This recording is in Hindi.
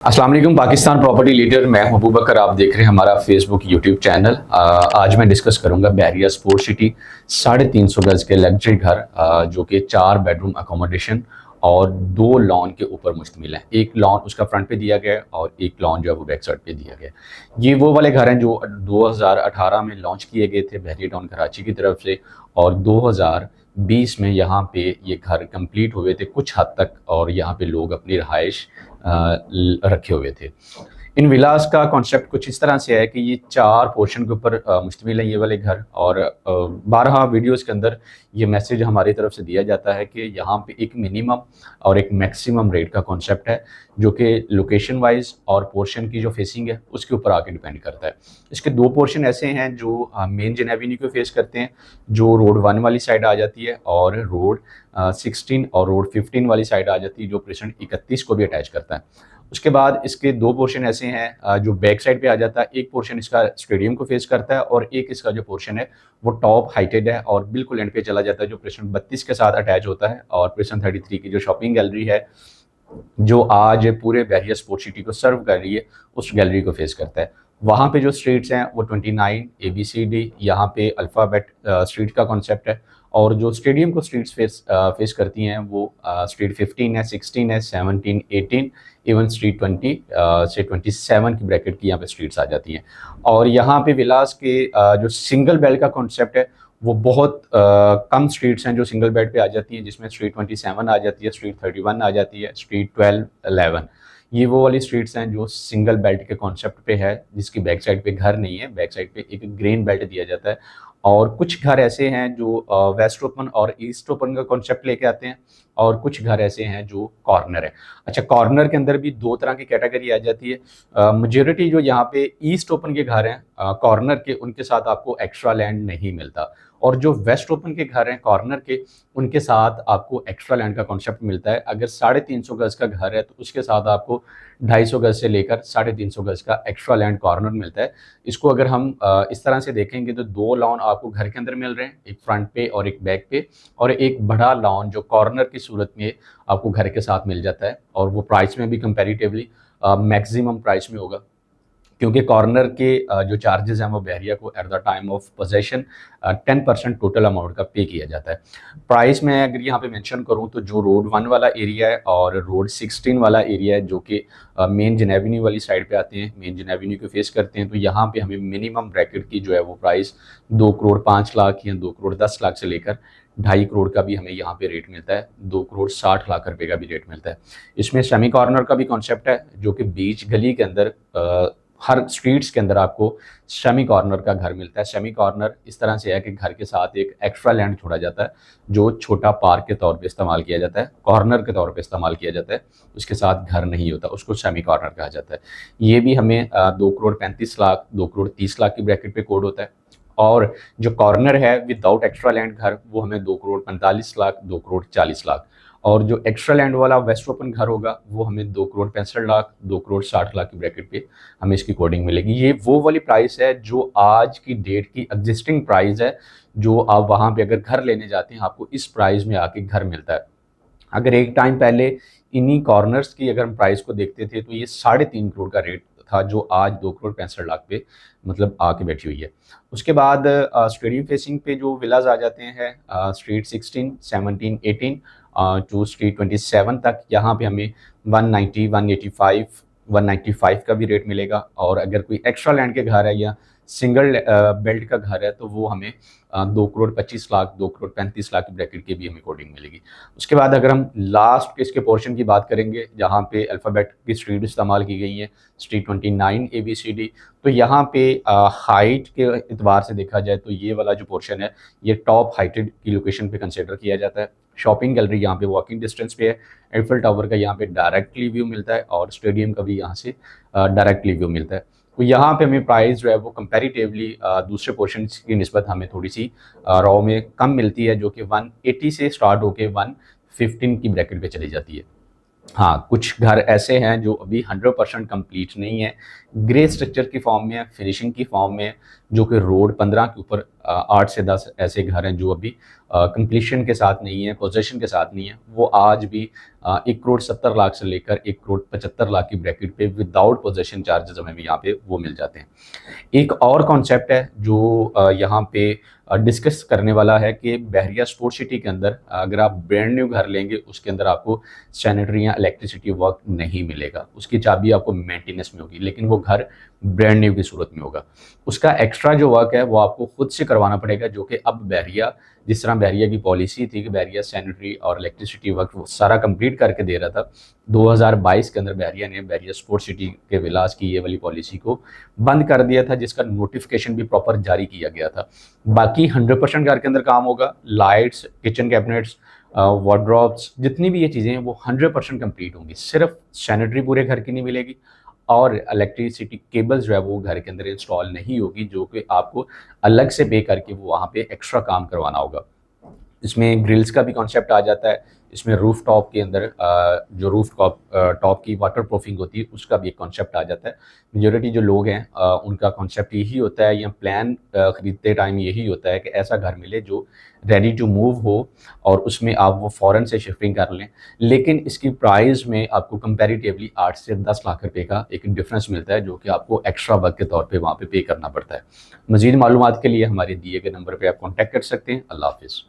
अस्सलाम वालेकुम। पाकिस्तान प्रॉपर्टी लीडर मैं हूं अबू बकर। आप देख रहे हैं हमारा फेसबुक यूट्यूब चैनल। आज मैं डिस्कस करूंगा बहरिया स्पोर्ट सिटी 350 गज के लग्जरी घर जो कि 4 बेडरूम अकोमोडेशन और 2 लॉन के ऊपर मुश्तमिल है। एक लॉन उसका फ्रंट पे दिया गया है और एक लॉन जो है वो बैक साइड पे दिया गया है। ये वो वाले घर हैं जो 2018 में लॉन्च किए गए थे बहरिया टाउन कराची की तरफ से, और 2020 में यहाँ पे ये घर कंप्लीट हुए थे कुछ हद तक, और यहाँ पे लोग अपनी रहाइश रखे हुए थे। इन विलास का कॉन्सेप्ट कुछ इस तरह से है कि ये 4 पोर्शन के ऊपर मुश्तमिल है ये वाले घर, और 12 वीडियोज़ के अंदर ये मैसेज हमारी तरफ से दिया जाता है कि यहाँ पे एक मिनिमम और एक मैक्सिमम रेट का कॉन्सेप्ट है, जो कि लोकेशन वाइज और पोर्शन की जो फेसिंग है उसके ऊपर आके डिपेंड करता है। इसके 2 पोर्शन ऐसे हैं जो मेन जिन एवेन्यू को फेस करते हैं, जो रोड 1 वाली साइड आ जाती है, और रोड 16 और रोड 15 वाली साइड आ जाती है, जो प्रेजेंट 31 को भी अटैच करता है। उसके बाद इसके 2 पोर्शन ऐसे हैं जो बैक साइड पे आ जाता है। एक पोर्शन इसका स्टेडियम को फेस करता है, और एक इसका जो पोर्शन है वो टॉप हाइटेड है और बिल्कुल एंड पे चला जाता है, जो प्रेजेंट 32 के साथ अटैच होता है। और प्रेजेंट 33 की जो शॉपिंग गैलरी है, जो आज पूरे बहरिया स्पोर्ट सिटी को सर्व कर रही है, उस गैलरी को फेस करता है। वहाँ पे जो स्ट्रीट्स हैं वो 29 ABCD, यहाँ पे अल्फ़ाबेट स्ट्रीट का कॉन्सेप्ट है। और जो स्टेडियम को स्ट्रीट्स फेस करती हैं वो स्ट्रीट 15 है, 16 है, 17, 18, इवन स्ट्रीट 20 से 27 की ब्रैकेट की यहाँ पे स्ट्रीट्स आ जाती हैं। और यहाँ पे विलास के जो सिंगल बेड का कॉन्सेप्ट है, वो बहुत कम स्ट्रीट्स हैं जो सिंगल बेड पे आ जाती हैं, जिसमें स्ट्रीट 27 आ जाती है, स्ट्रीट 31 आ जाती है, स्ट्रीट 12, 11। ये वो वाली स्ट्रीट्स हैं जो सिंगल बेल्ट के कॉन्सेप्ट पे है, जिसकी बैक साइड पे घर नहीं है, बैक साइड पे एक ग्रीन बेल्ट दिया जाता है। और कुछ घर ऐसे हैं जो वेस्ट ओपन और ईस्ट ओपन का कॉन्सेप्ट लेके आते हैं, और कुछ घर ऐसे हैं जो कॉर्नर है। अच्छा, कॉर्नर के अंदर भी 2 तरह की कैटेगरी आ जाती है। मेजोरिटी जो यहाँ पे ईस्ट ओपन के घर हैं कॉर्नर के, उनके साथ आपको एक्स्ट्रा लैंड नहीं मिलता, और जो वेस्ट ओपन के घर हैं कॉर्नर के, उनके साथ आपको एक्स्ट्रा लैंड का कॉन्सेप्ट मिलता है। अगर 350 गज का घर है तो उसके साथ आपको 250 गज से लेकर 350 गज का एक्स्ट्रा लैंड कॉर्नर मिलता है। इसको अगर हम इस तरह से देखेंगे तो 2 लॉन आपको घर के अंदर मिल रहे हैं, एक फ्रंट पे और एक बैक पे, और एक बड़ा लॉन जो कॉर्नर की सूरत में आपको घर के साथ मिल जाता है, और वो प्राइस में भी कंपैरेटिवली मैक्सिमम प्राइस में होगा, क्योंकि कॉर्नर के जो चार्जेस हैं वो बहरिया को at the time of possession 10% total amount का पे किया जाता है। प्राइस में अगर यहाँ पे मेंशन करूँ तो जो रोड 1 वाला एरिया है और रोड 16 वाला एरिया है, जो कि मेन जिन एवेन्यू वाली साइड पे आते हैं, मेन जिन एवेन्यू को फेस करते हैं, तो यहाँ पे हमें मिनिमम ब्रैकेट की जो है वो प्राइस 2 करोड़ 5 लाख या 2 करोड़ 10 लाख से लेकर 2.5 करोड़ का भी हमें यहाँ पे रेट मिलता है, 2 करोड़ 60 लाख रुपए का भी रेट मिलता है। इसमें सेमी कॉर्नर का भी कॉन्सेप्ट है, जो कि बीच गली के अंदर हर स्ट्रीट्स के अंदर आपको सेमी कॉर्नर का घर मिलता है। सेमी कॉर्नर इस तरह से है कि घर के साथ एक एक्स्ट्रा लैंड छोड़ा जाता है, जो छोटा पार्क के तौर पे इस्तेमाल किया जाता है, कॉर्नर के तौर पे इस्तेमाल किया जाता है, उसके साथ घर नहीं होता, उसको सेमी कॉर्नर कहा जाता है। ये भी हमें 2 करोड़ 35 लाख, 2 करोड़ 30 लाख की ब्रैकेट पे कोड होता है। और जो कॉर्नर है विदाउट एक्स्ट्रा लैंड घर, वो हमें 2 करोड़ 45 लाख, 2 करोड़ 40 लाख। और जो एक्स्ट्रा लैंड वाला वेस्ट ओपन घर होगा वो हमें 2 करोड़ 65 लाख, 2 करोड़ 60 लाख की ब्रैकेट पे हमें इसकी कोडिंग मिलेगी। ये वो वाली प्राइस है जो आज की डेट की एग्जिस्टिंग प्राइस है, जो आप वहाँ पे अगर घर लेने जाते हैं आपको इस प्राइस में आके घर मिलता है। अगर एक टाइम पहले इन्हीं कॉर्नर्स की अगर हम प्राइस को देखते थे तो ये 3.5 करोड़ का रेट था, जो आज 2 करोड़ 65 लाख पे मतलब आके बैठी हुई है। उसके बाद स्टेडियम फेसिंग पे जो विलाज आ जाते हैं स्ट्रीट 16, 17, 18 टू स्ट्रीट 27 तक, यहाँ पे हमें 190, 185, 195 का भी रेट मिलेगा। और अगर कोई एक्स्ट्रा लैंड के घर है या सिंगल बेल्ट का घर है तो वो हमें 2 करोड़ 25 लाख, 2 करोड़ 35 लाख की ब्रैकेट की भी हमें कोडिंग मिलेगी। उसके बाद अगर हम लास्ट के इसके पोर्शन की बात करेंगे, जहाँ पे अल्फ़ाबेट की स्ट्रीट इस्तेमाल की गई है, स्ट्रीट 29 ABCD, तो यहाँ पे हाइट के एतबार से देखा जाए तो ये वाला जो पोर्शन है ये टॉप हाइटेड की लोकेशन पे कंसिडर किया जाता है। शॉपिंग गैलरी यहाँ पे वॉकिंग डिस्टेंस पे है, एफिल टावर का यहाँ पे डायरेक्टली व्यू मिलता है, और स्टेडियम का भी यहाँ से डायरेक्टली व्यू मिलता है। तो यहाँ पे हमें प्राइस जो है वो कंपैरेटिवली दूसरे पोर्शन की निस्बत हमें थोड़ी सी रॉ में कम मिलती है, जो कि 180 से स्टार्ट होके 115 की ब्रैकेट पे चली जाती है। हाँ, कुछ घर ऐसे हैं जो अभी 100% कंप्लीट नहीं है, ग्रे स्ट्रक्चर की फॉर्म में है, फिनिशिंग की फॉर्म में है, जो कि रोड 15 के ऊपर 8 से 10 ऐसे घर हैं जो अभी कंप्लीशन के साथ नहीं है, पोजेशन के साथ नहीं है। वो आज भी 1,70,00,000 से लेकर 1,75,00,000 की ब्रैकेट पे विदाउट पोजेशन चार्जेस हमें भी यहाँ पे वो मिल जाते हैं। एक और कॉन्सेप्ट है जो यहाँ पे डिस्कस करने वाला है कि बहरिया स्पोर्ट सिटी के अंदर अगर आप ब्रांड न्यू घर लेंगे, उसके अंदर आपको सैनिटरी या इलेक्ट्रिसिटी वर्क नहीं मिलेगा। उसकी चाबी आपको मेंटेनेंस में होगी, लेकिन वो घर ब्रांड न्यू की सूरत में होगा। उसका एक्स्ट्रा जो वर्क है वो आपको खुद से करवाना पड़ेगा, जो कि अब बहरिया, जिस तरह बहरिया की पॉलिसी थी कि बहरिया सैनिटरी और इलेक्ट्रिसिटी वर्क वो सारा कंप्लीट करके दे रहा था, 2022 के अंदर बहरिया ने बहरिया स्पोर्ट सिटी के विलास की ये वाली पॉलिसी को बंद कर दिया था, जिसका नोटिफिकेशन भी प्रॉपर जारी किया गया था। बाकी 100% घर के अंदर काम होगा। लाइट्स, किचन कैबिनेट्स, वार्डरोब्स, जितनी भी ये चीज़ें हैं वो 100% कंप्लीट होंगी। सिर्फ सैनिटरी पूरे घर की नहीं मिलेगी और इलेक्ट्रिसिटी केबल्स जो है वो घर के अंदर इंस्टॉल नहीं होगी, जो कि आपको अलग से पे करके वो वहाँ पे एक्स्ट्रा काम करवाना होगा। इसमें ग्रिल्स का भी कॉन्सेप्ट आ जाता है। इसमें रूफ टॉप के अंदर जो रूफ टॉप की वाटर प्रूफिंग होती है उसका भी एक कॉन्सेप्ट आ जाता है। मेजॉरिटी जो लोग हैं उनका कॉन्सेप्ट यही होता है, या प्लान ख़रीदते टाइम यही होता है कि ऐसा घर मिले जो रेडी टू मूव हो और उसमें आप वो फ़ौरन से शिफ्टिंग कर लें। लेकिन इसकी प्राइस में आपको कंपैरेटिवली 8 से 10 लाख रुपए का एक डिफरेंस मिलता है, जो कि आपको एक्स्ट्रा वर्क के तौर पे वहाँ पे करना पड़ता है। मज़ीद मालूमात के लिए हमारे दिए गए नंबर पे आप कॉन्टैक्ट कर सकते हैं। अल्लाह हाफ़िज़।